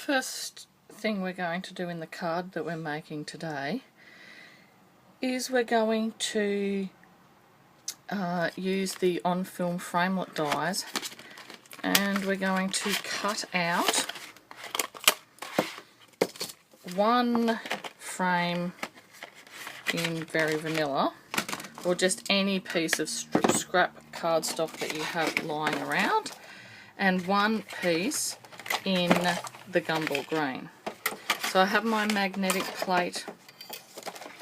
First thing we're going to do in the card that we're making today is we're going to use the on film framelit dies, and we're going to cut out one frame in Very Vanilla, or just any piece of scrap cardstock that you have lying around, and one piece in the Gumball Green. So I have my magnetic plate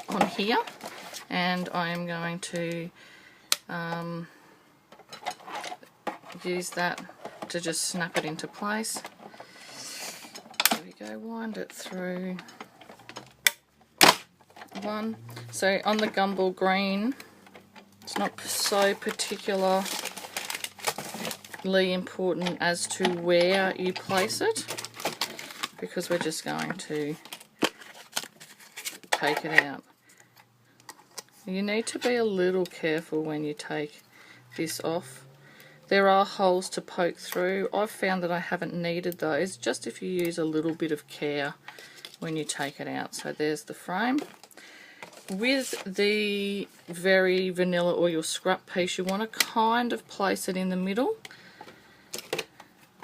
on here, and I am going to use that to just snap it into place. There we go, wind it through one. So on the Gumball Green, it's not so particularly important as to where you place it, because we're just going to take it out. You need to be a little careful when you take this off. There are holes to poke through. I've found that I haven't needed those, just if you use a little bit of care when you take it out. So there's the frame. With the Very Vanilla or your scrap piece, you want to kind of place it in the middle,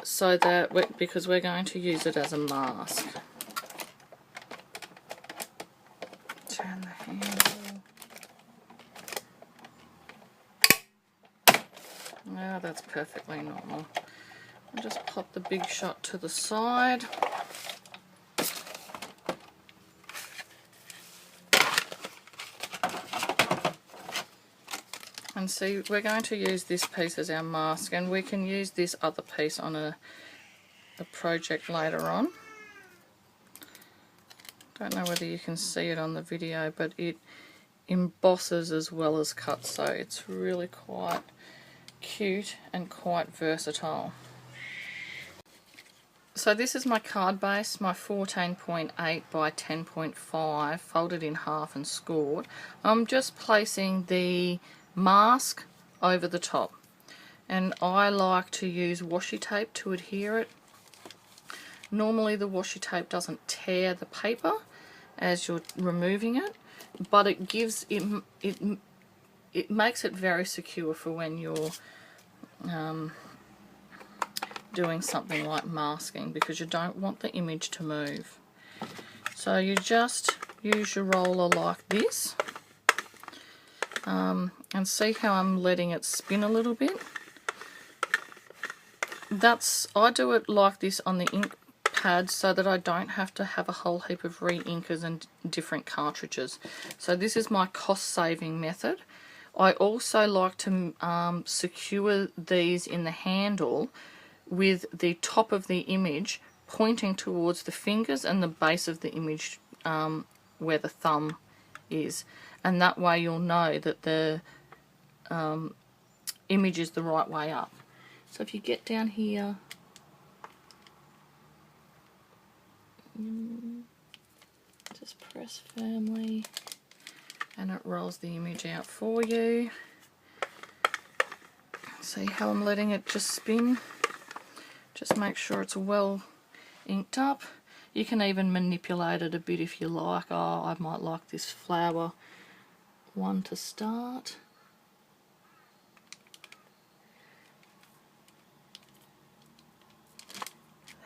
so that because we're going to use it as a mask. Turn the handle. Now that's perfectly normal. I'll just pop the big shot to the side. And see, we're going to use this piece as our mask, and we can use this other piece on a project later on. Don't know whether you can see it on the video, but it embosses as well as cuts, so it's really quite cute and quite versatile. So this is my card base, my 14.8 by 10.5, folded in half and scored. I'm just placing the mask over the top, and I like to use washi tape to adhere it. Normally the washi tape doesn't tear the paper as you're removing it, but it gives it makes it very secure for when you're doing something like masking, because you don't want the image to move. So you just use your roller like this, and see how I'm letting it spin a little bit. I do it like this on the ink pad so that I don't have to have a whole heap of re-inkers and different cartridges. So this is my cost-saving method. I also like to secure these in the handle with the top of the image pointing towards the fingers and the base of the image where the thumb is, and that way you'll know that the image is the right way up. So if you get down here, just press firmly and it rolls the image out for you. See how I'm letting it just spin? Just make sure it's well inked up. You can even manipulate it a bit if you like. Oh, I might like this flower one to start.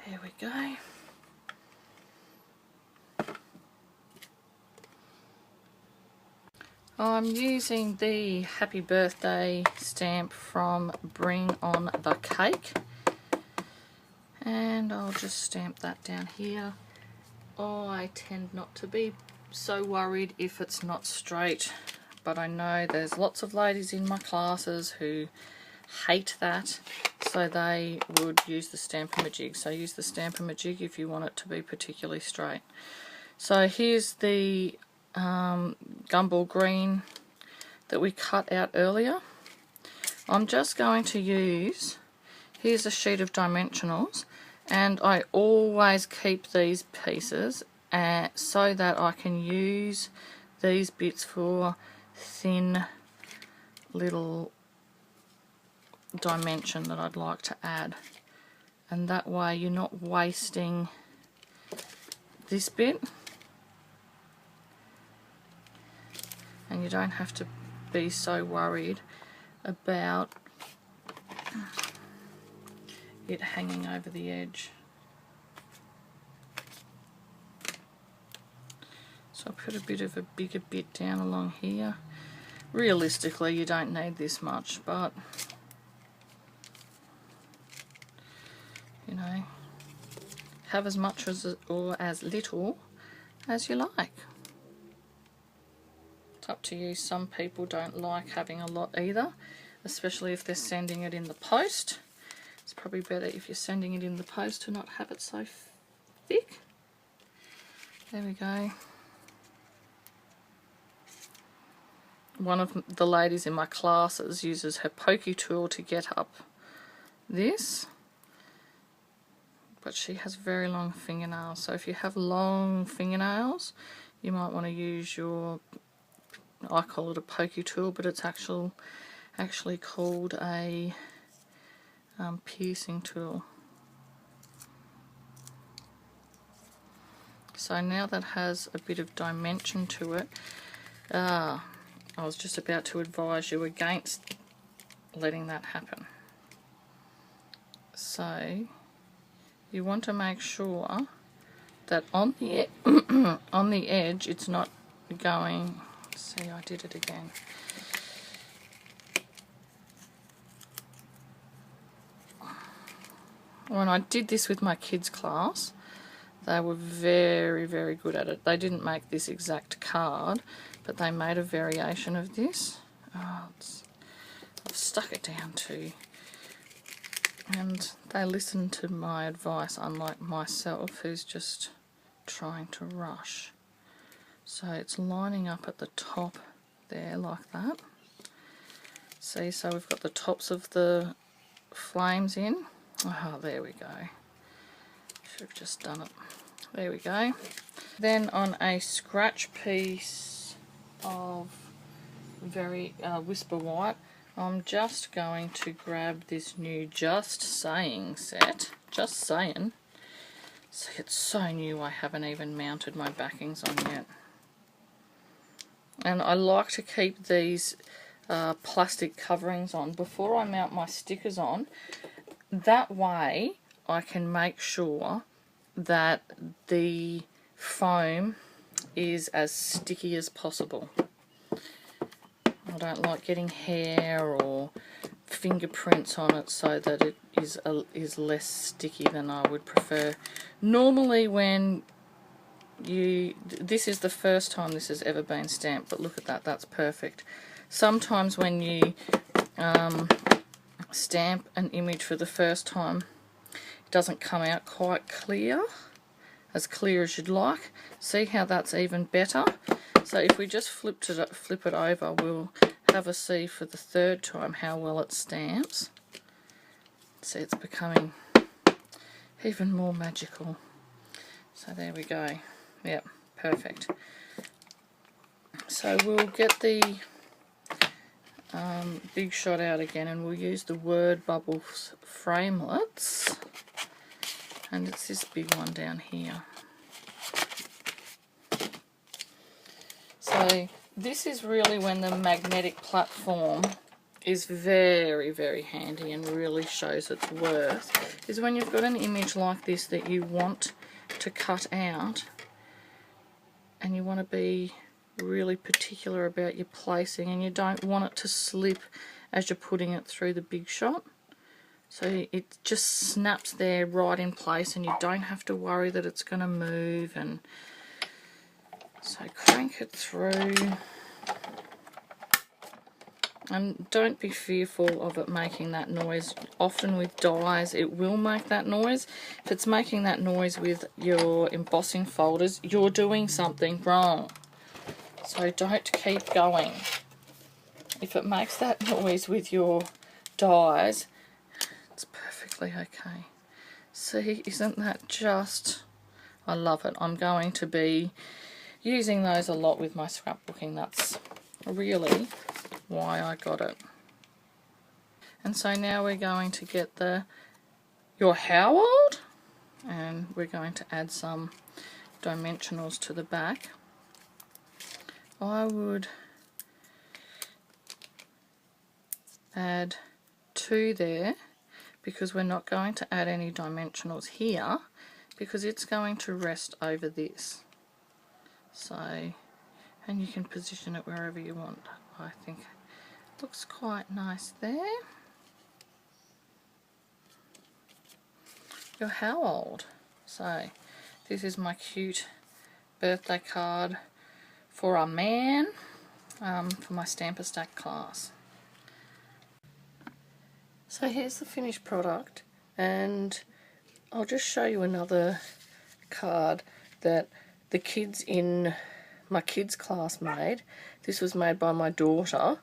There we go. I'm using the Happy Birthday stamp from Bring On The Cake, and I'll just stamp that down here. I tend not to be so worried if it's not straight, but I know there's lots of ladies in my classes who hate that, so they would use the Stamp-A-Majig. So use the Stamp-A-Majig if you want it to be particularly straight. So here's the Gumball Green that we cut out earlier. I'm just going to use, here's a sheet of dimensionals, and I always keep these pieces so that I can use these bits for thin little dimension that I'd like to add, and that way you're not wasting this bit, and you don't have to be so worried about it hanging over the edge. So I'll put a bit of a bigger bit down along here. Realistically, you don't need this much, but you know, have as much as or as little as you like. It's up to you. Some people don't like having a lot either, especially if they're sending it in the post. It's probably better if you're sending it in the post to not have it so thick. There we go. One of the ladies in my classes uses her pokey tool to get up this, but she has very long fingernails, so if you have long fingernails you might want to use your, I call it a pokey tool, but it's actually called a piercing tool. So now that has a bit of dimension to it, I was just about to advise you against letting that happen. So you want to make sure that on the on the edge it's not going. See, I did it again. When I did this with my kids' class, they were very, very good at it. They didn't make this exact card, but they made a variation of this. Oh, I've stuck it down too. And they listened to my advice, unlike myself, who's just trying to rush. So it's lining up at the top there, like that. See, so we've got the tops of the flames in. Oh, there we go. Should have just done it. There we go. Then on a scratch piece of very Whisper White, I'm just going to grab this new Just Saying set. Just Saying. See, it's so new I haven't even mounted my backings on yet. And I like to keep these plastic coverings on before I mount my stickers on. That way I can make sure that the foam is as sticky as possible. I don't like getting hair or fingerprints on it, so that it is less sticky than I would prefer. Normally when this is the first time this has ever been stamped, but look at that, that's perfect. Sometimes when you stamp an image for the first time, it doesn't come out quite clear as you'd like. See how that's even better? So if we just flip it over, we'll have a see for the third time how well it stamps. See, it's becoming even more magical. So there we go. Yep, perfect. So we'll get the Big Shot out again, and we'll use the Word Bubbles framelets, and it's this big one down here. So this is really when the magnetic platform is very, very handy and really shows its worth, is when you've got an image like this that you want to cut out and you want to be really particular about your placing, and you don't want it to slip as you're putting it through the Big Shot. So it just snaps there right in place, and you don't have to worry that it's going to move. And so crank it through, and don't be fearful of it making that noise. Often with dies it will make that noise. If it's making that noise with your embossing folders, you're doing something wrong. So don't keep going. If it makes that noise with your dies, it's perfectly okay. See, isn't that just... I love it. I'm going to be using those a lot with my scrapbooking. That's really why I got it. And so now we're going to get the You're How Old? And we're going to add some dimensionals to the back, I would add 2 there, because we're not going to add any dimensionals here because it's going to rest over this. So, and you can position it wherever you want. I think it looks quite nice there. You're how old? So this is my cute birthday card for a man, for my Stamp Stack class. So here's the finished product, and I'll just show you another card that the kids in my kids class made. This was made by my daughter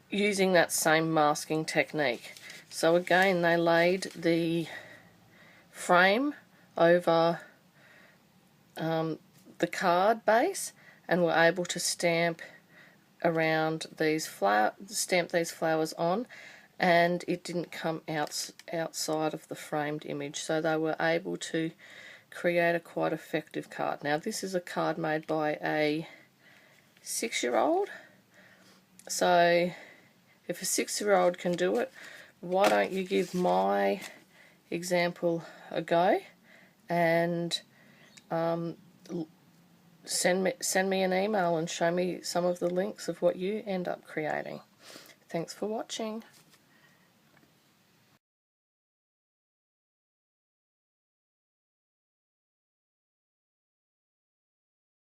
using that same masking technique. So again, they laid the frame over the card base and were able to stamp around these stamp these flowers on, and it didn't come outside of the framed image, so they were able to create a quite effective card. Now this is a card made by a 6-year-old, so if a 6-year-old can do it, why don't you give my example a go and send me an email and show me some of the links of what you end up creating. Thanks for watching.